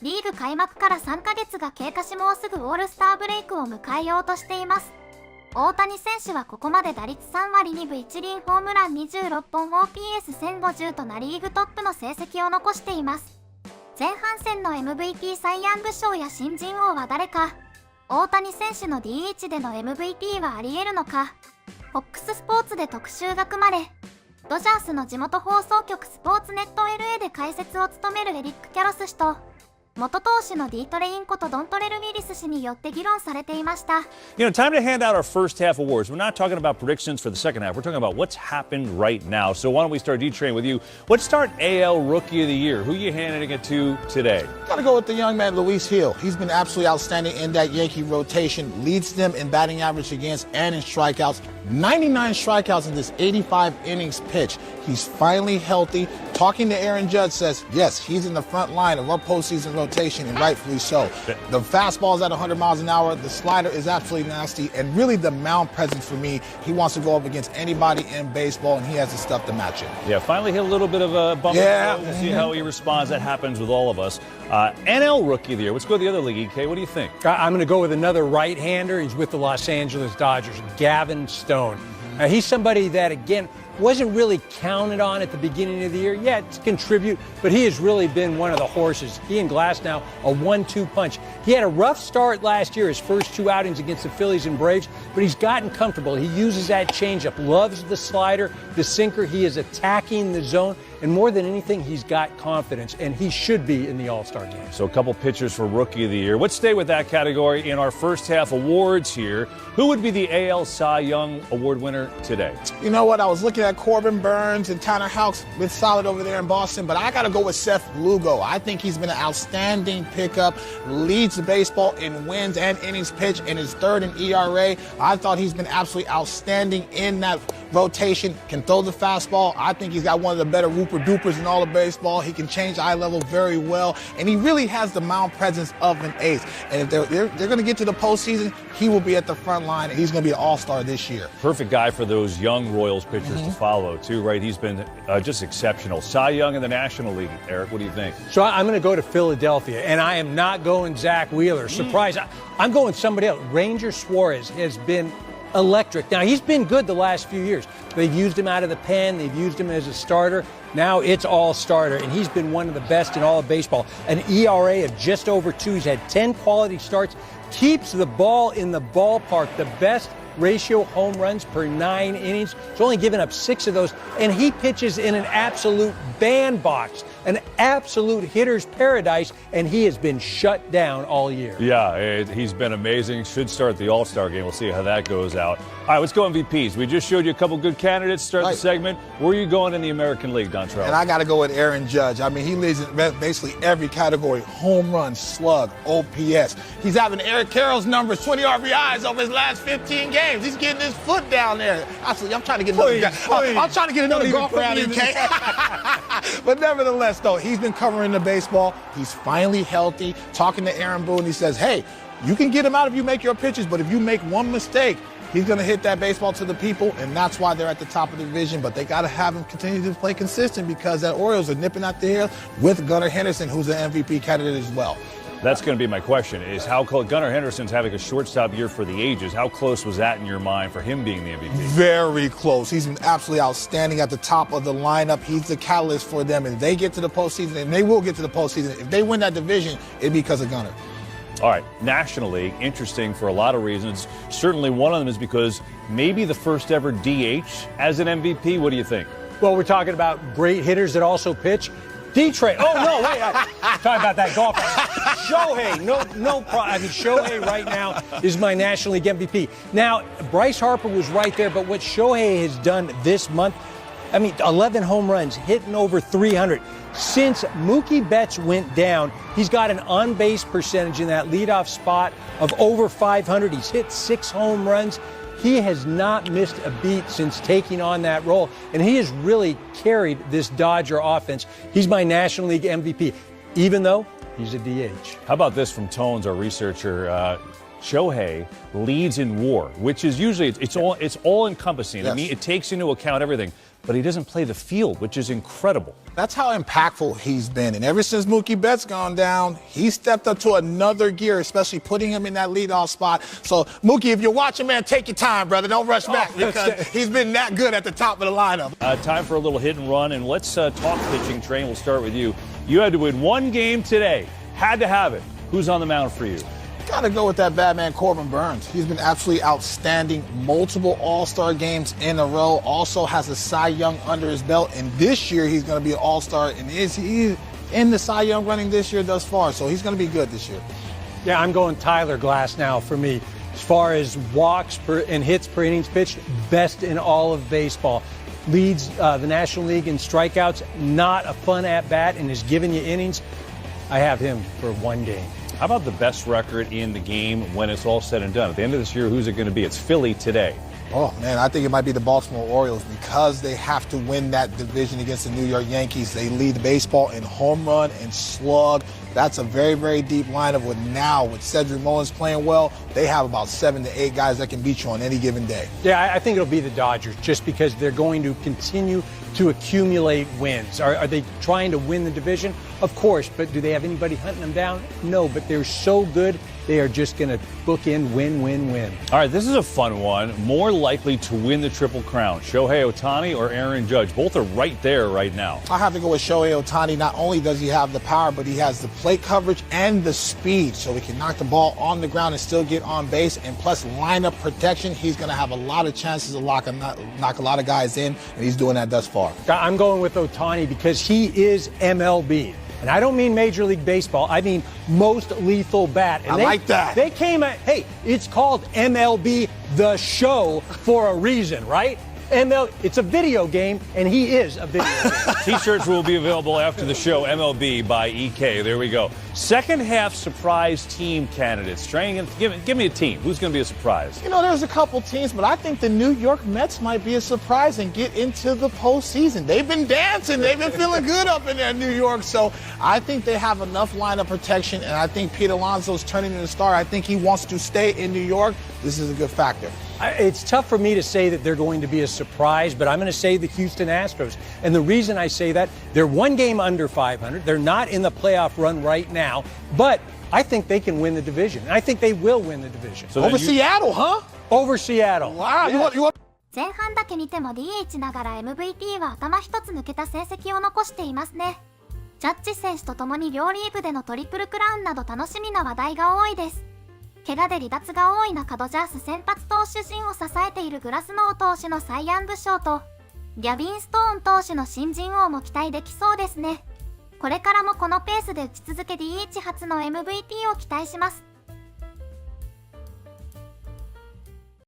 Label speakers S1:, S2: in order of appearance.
S1: リーグ開幕から3ヶ月が経過しもうすぐオールスターブレイクを迎えようとしています。大谷選手はここまで打率3割2分1厘、ホームラン26本、OPS1050 とナリーグトップの成績を残しています。前半戦の MVP サイ・ヤング賞や新人王は誰か、大谷選手の DH での MVP はあり得るのか。FOX スポーツで特集が組まれ、ドジャースの地元放送局スポーツネット LA で解説を務めるエリック・キャロス氏と、元投手のディートレインことドントレル・ウィリス氏によって議論されていました。
S2: You know, time to hand out our first half awards. We're not talking about predictions for the second half. We're talking about what's happened right now. So why don't we start D-Train with you? Let's start AL Rookie of the Year. Who are you handing it to today?
S3: Gotta go with the young man, Luis Hill. He's been absolutely outstanding in that Yankee rotation. Leads them in batting average against and in strikeouts. 99 strikeouts in this 85 innings pitch. He's finally healthy. Talking to Aaron Judge says, yes, he's in the front line of our postseason rotation, and rightfully so. The fastball is at 100 miles an hour. The slider is absolutely nasty. And really the mound presence for me, he wants to go up against anybody in baseball, and he has the stuff to match it.
S2: Yeah, finally hit a little bit of a bump.
S3: Yeah.
S2: We'll see how he responds. That happens with all of us. NL Rookie of the Year. Let's go to the other league, EK. What do you think?
S4: I'm going to go with another right-hander. He's with the Los Angeles Dodgers, Gavin Stone. He's somebody that, again, wasn't really counted on at the beginning of the year. Yeah, to contribute, but he has really been one of the horses. He and Glass now, a 1-2 punch. He had a rough start last year, his first 2 outings against the Phillies and Braves, but he's gotten comfortable. He uses that changeup, loves the slider, the sinker. He is attacking the zone, and more than anything, he's got confidence, and he should be in the All-Star game.
S2: So a couple pitchers for Rookie of the Year. Let's stay with that category in our first half awards here. Who would be the AL Cy Young Award winner today?
S3: You know what? I was looking at Corbin Burns and Tanner Houck's been solid over there in Boston, but I got to go with Seth Lugo. I think he's been an outstanding pickup, leads the baseball in wins and innings pitched, and is third in ERA. I thought he's been absolutely outstanding in that rotation, can throw the fastball. I think he's got one of the better whooper-doopers in all of baseball. He can change eye level very well, and he really has the mound presence of an ace. And if they're going to get to the postseason, he will be at the front line, and he's going to be an all-star this year.
S2: Perfect guy for those young Royals pitchers to follow, too, right? He's been just exceptional. Cy Young in the National League. Eric, what do you think?
S4: So I'm going to go to Philadelphia, and I am not going Zach Wheeler. Surprise. I'm going somebody else. Ranger Suarez has been electric. Now, he's been good the last few years. They've used him out of the pen. They've used him as a starter. Now it's all starter, and he's been one of the best in all of baseball. An ERA of just over 2. He's had 10 quality starts. Keeps the ball in the ballpark. The best ratio home runs per 9 innings. He's only given up 6 of those, and he pitches in an absolute bandbox, an absolute hitter's paradise, and he has been shut down all year.
S2: Yeah, he's been amazing. Should start the All-Star game. We'll see how that goes out. All right, let's go MVPs. We just showed you a couple good candidates to start the segment. Where are you going in the American League, Dontrell?
S3: And I got to go with Aaron Judge. I mean, he leads in basically every category: home run, slug, OPS. He's having Eric Carroll's numbers, 20 RBIs over his last 15 games. He's getting his foot down there. Actually, I'm trying to get I'm trying to get another golf round in, But nevertheless, though, he's been covering the baseball. He's finally healthy. Talking to Aaron Boone, he says, hey, you can get him out if you make your pitches, but if you make one mistake, he's going to hit that baseball to the people, and that's why they're at the top of the division. But they got to have him continue to play consistent, because that Orioles are nipping out there with Gunnar Henderson, who's an MVP candidate as well.
S2: That's going to be my question, is how close Gunnar Henderson's having a shortstop year for the ages. How close was that in your mind for him being the MVP?
S3: Very close. He's been absolutely outstanding at the top of the lineup. He's the catalyst for them. And they get to the postseason, and they will get to the postseason. If they win that division, it'd be because of Gunnar.
S2: All right, National League, interesting for a lot of reasons. Certainly one of them is because maybe the first ever DH as an MVP. What do you think?
S4: Well, we're talking about great hitters that also pitch. D-Train. Oh, no, wait. Talking about that golf. Shohei. No problem. I mean, Shohei right now is my National League MVP. Now, Bryce Harper was right there, but what Shohei has done this month, I mean, 11 home runs, hitting over 300. Since Mookie Betts went down, he's got an on-base percentage in that leadoff spot of over 500. He's hit 6 home runs. He has not missed a beat since taking on that role, and he has really carried this Dodger offense. He's my National League MVP, even though he's a DH.
S2: How about this from Tones, our researcher? Shohei leads in WAR, which is usually it's all encompassing.
S3: Yes.
S2: I mean, it takes into account everything, but he doesn't play the field, which is incredible.
S3: That's how impactful he's been. And ever since Mookie Betts gone down, he stepped up to another gear, especially putting him in that leadoff spot. So, Mookie, if you're watching, man, take your time, brother. Don't rush back because he's been that good at the top of the lineup.
S2: Time for a little hit and run, and let's talk pitching. Train, we'll start with you. You had to win one game today. Had to have it. Who's on the mound for you?
S3: Got to go with that bad man, Corbin Burns. He's been absolutely outstanding. Multiple All-Star games in a row. Also has a Cy Young under his belt. And this year, he's going to be an All-Star. And he's in the Cy Young running this year thus far. So he's going to be good this year.
S4: Yeah, I'm going Tyler Glass now for me. As far as walks and hits per innings pitched, best in all of baseball. Leads the National League in strikeouts. Not a fun at-bat and is giving you innings. I have him for one game.
S2: How about the best record in the game when it's all said and done? At the end of this year, who's it going to be? It's Philly today.
S3: Oh, man, I think it might be the Baltimore Orioles because they have to win that division against the New York Yankees. They lead baseball in home run and slug. That's a very, very deep lineup with Cedric Mullins playing well. They have about 7 to 8 guys that can beat you on any given day.
S4: Yeah, I think it'll be the Dodgers just because they're going to continue to accumulate wins. Are they trying to win the division? Of course, but do they have anybody hunting them down? No, but they're so good, they are just going to book in win, win, win.
S2: All right, this is a fun one. More likely to win the Triple Crown, Shohei Ohtani or Aaron Judge? Both are right there right now.
S3: I have to go with Shohei Ohtani. Not only does he have the power, but he has the plate coverage and the speed, so he can knock the ball on the ground and still get on base. And plus lineup protection, he's going to have a lot of chances to knock a lot of guys in, and he's doing that thus far.
S4: I'm going with Ohtani because he is MLB. And I don't mean Major League Baseball. I mean most lethal bat. And
S3: I like that.
S4: They came at, hey, it's called MLB The Show for a reason, right? It's a video game, and he is a video game.
S2: T-shirts will be available after the show. MLB by EK. There we go. Second half surprise team candidates. Strain, give me a team. Who's going to be a surprise?
S3: You know, there's a couple teams, but I think the New York Mets might be a surprise and get into the postseason. They've been dancing. They've been feeling good up in there in New York. So I think they have enough lineup protection, and I think Pete Alonso's turning into a star. I think he wants to stay in New York. This is a good factor.
S4: It's tough for me to say that they're going to be a surprise, but I'm going to say the Houston Astros. And the reason I say that, they're one game under 500. They're not in the playoff run right now, but I think they can win the division. And I think they will win the division.
S3: So over Seattle, huh?
S4: Over Seattle.
S3: Wow.
S4: Yes.
S3: You want
S1: 前半だけ見ても DH ながら MVP は頭一つ抜けた成績を残していますね。ジャッジ選手と共に両リーグでのトリプルクラウンなど楽しみな話題が多いです。怪我で離脱が多い中、ドジャース先発投手陣を支えているグラスノー投手のサイ・ヤング賞とギャビン・ストーン投手の新人王も期待できそうですね。これからもこのペースで打ち続け DH 初の MVP を期待します。